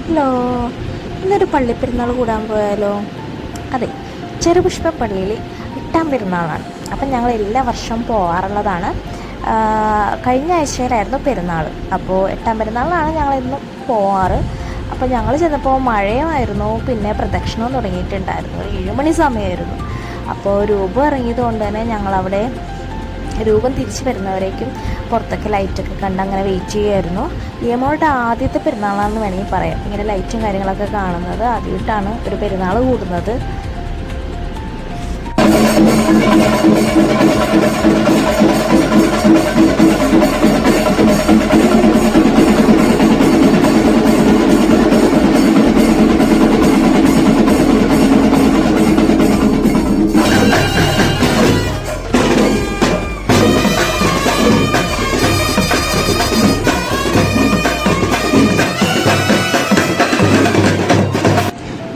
Hello, ഇന്നൊരു പള്ളിപ്പെരുന്നാൾ കൂടാൻ പോയാലോ? അതെ, ചെറുപുഷ്പ പള്ളിയിൽ എട്ടാം പെരുന്നാളാണ്. അപ്പം ഞങ്ങൾ എല്ലാ വർഷവും പോകാറുള്ളതാണ്. കഴിഞ്ഞ ആഴ്ചയിലായിരുന്നു പെരുന്നാൾ. അപ്പോൾ എട്ടാം പെരുന്നാളിലാണ് ഞങ്ങളെന്നും പോവാറ്. അപ്പോൾ ഞങ്ങൾ ചെന്നപ്പോൾ മഴയുമായിരുന്നു, പിന്നെ പ്രദക്ഷിണവും തുടങ്ങിയിട്ടുണ്ടായിരുന്നു. ഒരു 7 മണി സമയമായിരുന്നു. അപ്പോൾ രൂപം ഇറങ്ങിയത് കൊണ്ട് തന്നെ ഞങ്ങളവിടെ രൂപം തിരിച്ച് വരുന്നവരേക്കും പുറത്തൊക്കെ ലൈറ്റൊക്കെ കണ്ട് അങ്ങനെ വെയിറ്റ് ചെയ്യുമായിരുന്നു. യമോളുടെ ആദ്യത്തെ പെരുന്നാളാണെന്ന് വേണമെങ്കിൽ പറയാം. ഇങ്ങനെ ലൈറ്റും കാര്യങ്ങളൊക്കെ കാണുന്നത് ആദ്യമായിട്ടാണ് ഒരു പെരുന്നാൾ കൂടുന്നത്.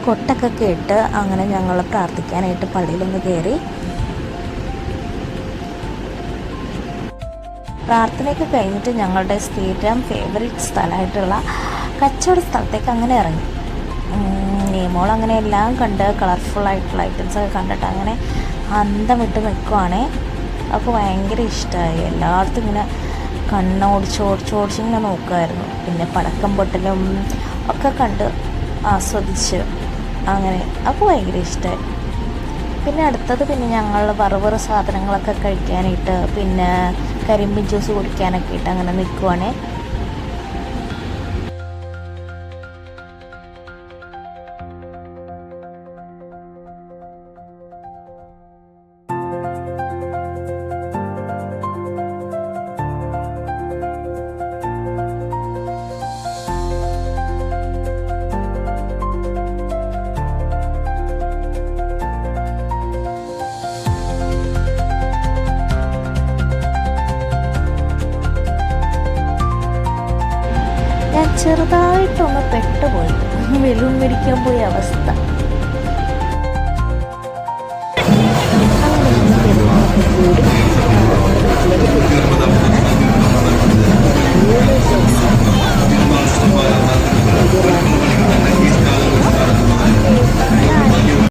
കൊട്ടൊക്കെ കേട്ട് അങ്ങനെ ഞങ്ങൾ പ്രാർത്ഥിക്കാനായിട്ട് പള്ളിയിലൊന്ന് കയറി. പ്രാർത്ഥനയൊക്കെ കഴിഞ്ഞിട്ട് ഞങ്ങളുടെ സ്ഥിരം ഫേവറേറ്റ് സ്ഥലമായിട്ടുള്ള കച്ചവട സ്ഥലത്തേക്ക് അങ്ങനെ ഇറങ്ങി. നെയ്മോൾ അങ്ങനെ എല്ലാം കണ്ട് കളർഫുള്ളായിട്ടുള്ള ഐറ്റംസൊക്കെ കണ്ടിട്ട് അങ്ങനെ അന്തം വിട്ട് നിൽക്കുവാണേ. അവൾക്ക് ഭയങ്കര ഇഷ്ടമായി. എല്ലായിടത്തും ഇങ്ങനെ കണ്ണോടിച്ചോടിച്ചിങ്ങനെ നോക്കുമായിരുന്നു. പിന്നെ പടക്കം പൊട്ടലും ഒക്കെ കണ്ട് ആസ്വദിച്ച് അങ്ങനെ അപ്പോൾ ഭയങ്കര ഇഷ്ടമായി. പിന്നെ അടുത്തത് ഞങ്ങൾ വറുവറ സാധനങ്ങളൊക്കെ കഴിക്കാനായിട്ട്, പിന്നെ കരിമ്പിൻ ജ്യൂസ് കുടിക്കാനൊക്കെ ആയിട്ട് അങ്ങനെ നിൽക്കുവാണേ. ചെറുതായിട്ടൊന്ന് പെട്ടുപോയി, വെലും മേടിക്കാൻ പോയ അവസ്ഥ. അങ്ങനെ